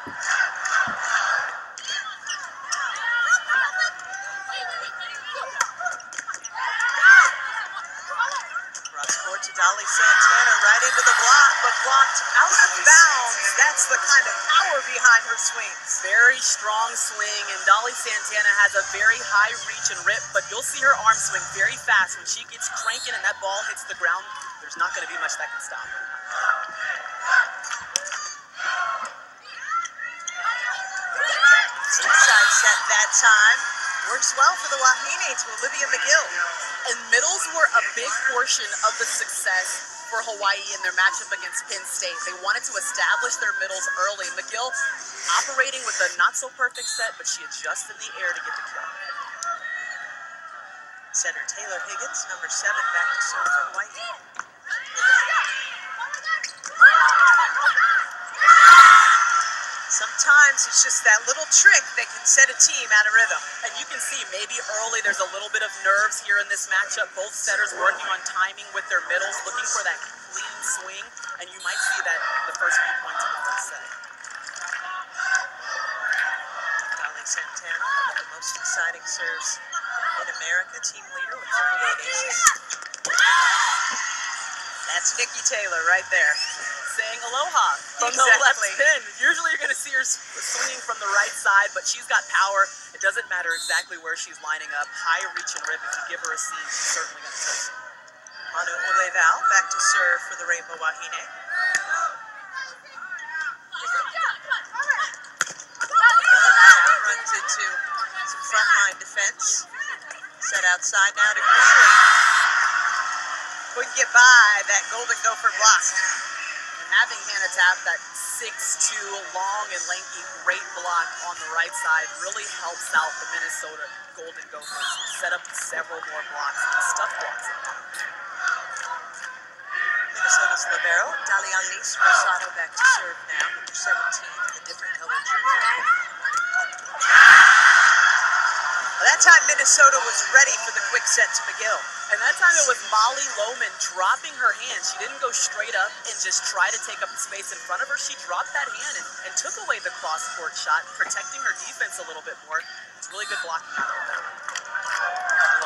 Cross-court to Dolly Santana, right into the block, but blocked out of bounds. That's the kind of power behind her swings. Very strong swing, and Dolly Santana has a very high reach and rip, but you'll see her arm swing very fast. When she gets cranking and that ball hits the ground, there's not going to be much that can stop her. Inside set that time. Works well for the Wahine to Olivia McGill. And middles were a big portion of the success for Hawaii in their matchup against Penn State. They wanted to establish their middles early. McGill operating with a not-so-perfect set, but she adjusts in the air to get the kill. Setter Taylor Higgins, number 7, back to serve for Hawaii. Sometimes it's just that little trick that can set a team out of rhythm. And you can see maybe early there's a little bit of nerves here in this matchup. Both setters working on timing with their middles, looking for that clean swing, and you might see that in the first few points of the first set. Dolly Santana, one of the most exciting serves in America, team leader with 38 aces. That's Nikki Taylor right there. Saying aloha from the left pin. Usually you're going to see her swinging from the right side, but she's got power. It doesn't matter exactly where she's lining up. High reach and rip. If you give her a seam, she's certainly going to touch it. Manu Oleval back to serve for the Rainbow Wahine. Runs into some frontline defense. Set outside now to Greeley. Couldn't get by that Golden Gopher block. Having Hannah Tapp, that 6'2", long and lanky, great block on the right side really helps out the Minnesota Golden Gophers. Set up several more blocks and stuff blocks. Minnesota's libero, Dalianis Rosado, back to serve now, number 17, the different colored jersey. That time Minnesota was ready for the quick set to McGill. And that time it was Molly Lohman dropping her hand. She didn't go straight up and just try to take up the space in front of her. She dropped that hand and took away the cross-court shot, protecting her defense a little bit more. It's really good blocking out of there.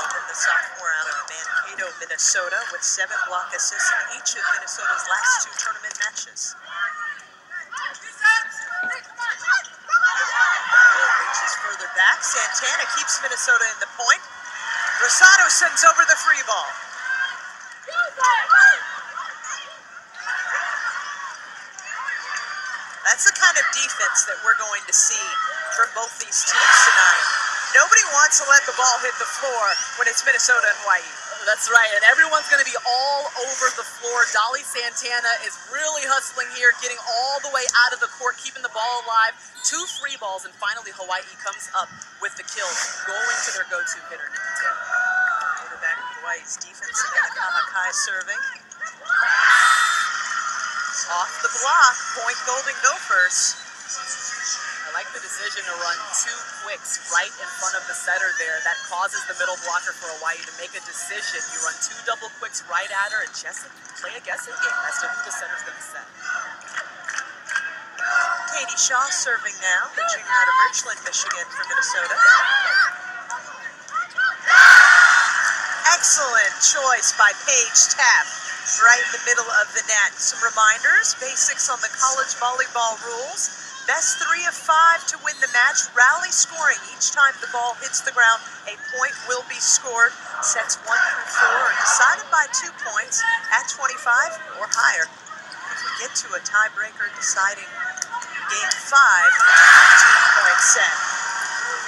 Lohman, the sophomore out of Mankato, Minnesota, with 7 block assists in each of Minnesota's last 2 tournament matches. Reaches further back. Santana keeps Minnesota in the point. Rosado sends over the free ball. That's the kind of defense that we're going to see from both these teams tonight. Nobody wants to let the ball hit the floor when it's Minnesota and Hawaii. That's right, and everyone's going to be all over the floor. Dolly Santana is really hustling here, getting all the way out of the court, keeping the ball alive. 2 free balls, and finally Hawaii comes up with the kill, going to their go-to hitter, Nikki Taylor. Quarterback of Hawaii's defense, Savannah Kamakai serving. Off the block, point Golden Gophers. I like the decision to run 2 quicks right in front of the setter there. That causes the middle blocker for Hawaii to make a decision. You run 2 double quicks right at her and just play a guessing game as to who the setter's going to set. Katie Shaw serving now, the junior out of Richland, Michigan for Minnesota. Excellent choice by Paige Tapp, right in the middle of the net. Some reminders, basics on the college volleyball rules. Best 3 of 5 to win the match. Rally scoring each time the ball hits the ground. A point will be scored. Sets 1 through 4 are decided by 2 points at 25 or higher. If we get to a tiebreaker deciding game 5, it's a 15-point set.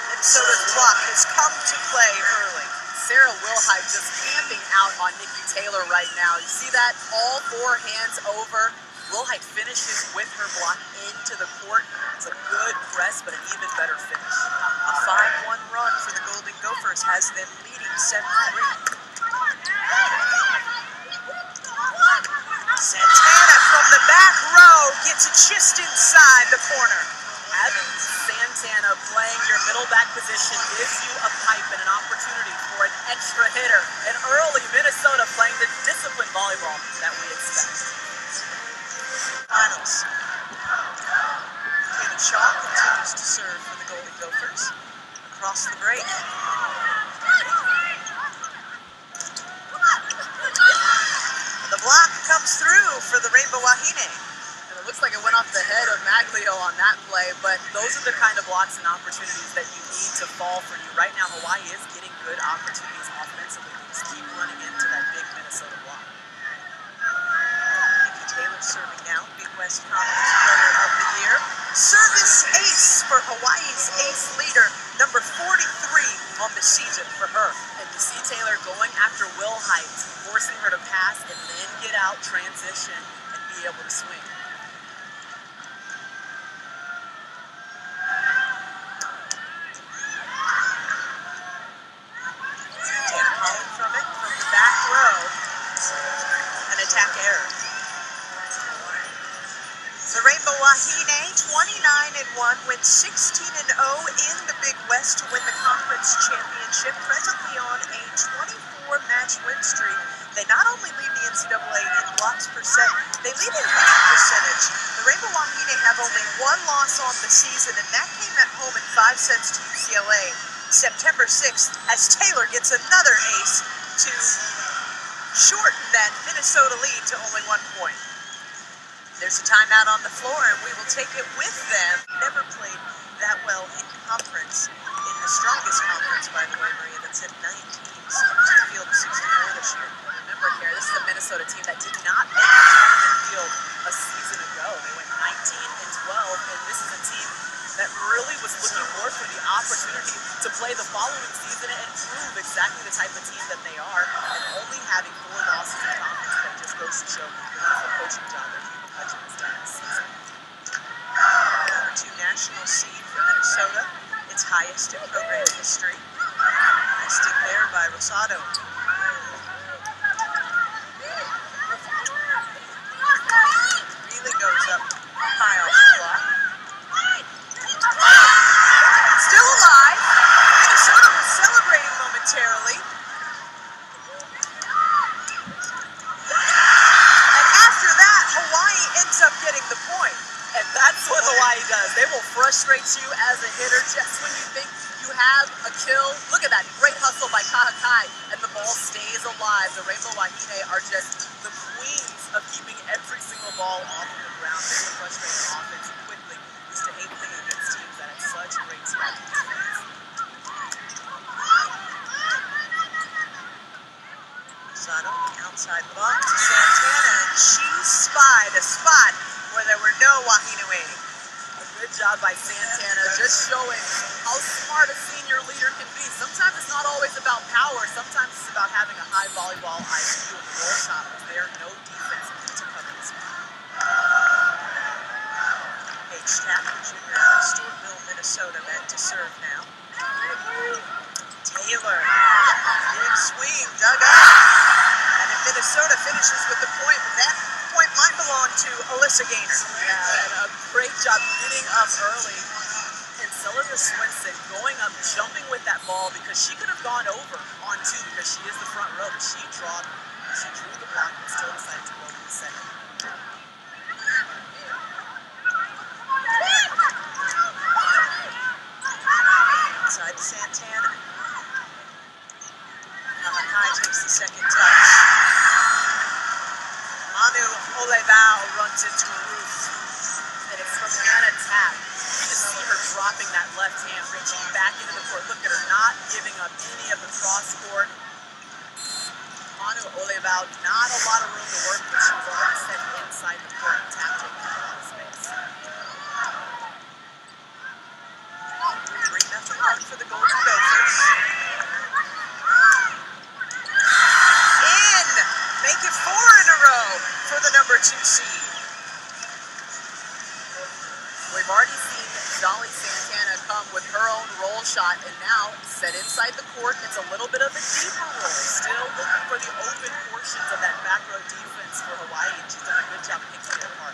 Minnesota's block has come to play early. Sarah Wilhite just camping out on Nikki Taylor right now. You see that? All 4 hands over. Wilhite finishes with her block into the court. It's a good press, but an even better finish. A 5-1 run for the Golden Gophers has them leading 7-3. Santana from the back row gets it just inside the corner. Having Santana playing your middle back position gives you a pipe and an opportunity for an extra hitter. And early Minnesota playing the disciplined volleyball that we expect. Finals. Taylor Shaw continues to serve for the Golden Gophers across the break. The block comes through for the Rainbow Wahine. And it looks like it went off the head of Maglio on that play, but those are the kind of blocks and opportunities that you need to fall for you. Right now, Hawaii is getting good opportunities offensively. They just keep running into that big Minnesota block. Nikki Taylor serving now, Big West Conference Player of the Year. Service ace for Hawaii's ace leader, number 43 on the season for her. And you see Taylor going after Will Heights, forcing her to pass and then get out, transition, and be able to swing. Santana calling from it from the back row. An attack error. The Rainbow Wahine, 29-1, went 16-0 in the Big West to win the conference championship, presently on a 24-match win streak. They not only lead the NCAA in blocks per set, they lead in winning percentage. The Rainbow Wahine have only one loss on the season, and that came at home in 5 sets to UCLA, September 6th, as Taylor gets another ace to shorten that Minnesota lead to only 1 point. There's a timeout on the floor, and we will take it with them. Never played that well in conference, in the strongest conference, by the way, Maria, that sent 9 teams to the field of 64 this year. Remember, Kara, this is a Minnesota team that did not make the tournament field a season ago. They went 19-12, and this is a team that really was looking forward for the opportunity to play the following season and prove exactly the type of team that they are, and only having 4 losses in conference that just goes to show the wonderful coaching job that Hutch has done this season. Number 2 national seed for Minnesota, its highest in program history. Nice stick there by Rosado. Really goes up high off the block. Still alive. Minnesota was celebrating momentarily. And after that, Hawaii ends up getting the point. And that's what Hawaii does. They will frustrate you as a hitter just when you think you have a kill. Look at that great hustle by Kahakai, and the ball stays alive. The Rainbow Wahine are just the queens of keeping every single ball off of the ground. They will frustrate the offense quickly. Used to hate playing against teams that have such great scrappy defense. Rosado outside the box to Santana, and she spied a spot where there were no Wahine waiting. A good job by Santana, just showing how smart a senior leader can be. Sometimes it's not always about power. Sometimes it's about having a high volleyball IQ and roll shot. There's no defense to cover this one. Paige Tapper, junior out of Storeville, Minnesota, meant to serve now. Taylor, big swing, dug up. And then Minnesota finishes with the point, but that point might belong to Alyssa Gaynor. Yeah, and a great job getting up early. And Sylvia Swinson going up, jumping with that ball, because she could have gone over on 2 because she is the front row, but she drew the block and still decided to go to the second. Inside to Santana. Kahakai takes the second touch. Manu Olebao runs into a roof. And it's from Anna Tapp. You just see her dropping that left hand, reaching back into the court. Look at her not giving up any of the cross court. Manu Olebao, not a lot of room to work, but she was already set inside the court. And Tapp taking a lot of space. 3-0 run for the Golden Gophers. Make it 4 in a row for the number 2 seed. We've already seen Dolly Santana come with her own roll shot, and now set inside the court. It's a little bit of a deeper roll. Still looking for the open portions of that back row defense for Hawaii, and she's done a good job picking it apart.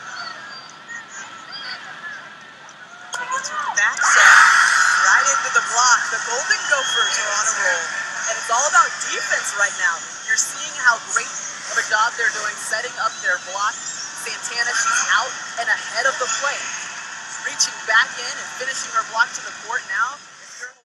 Take it through the back set, right into the block. The Golden Gophers are on a roll. And it's all about defense right now. You're seeing how great of a job they're doing setting up their block. Santana, she's out and ahead of the play. reaching back in and finishing her block to the court now.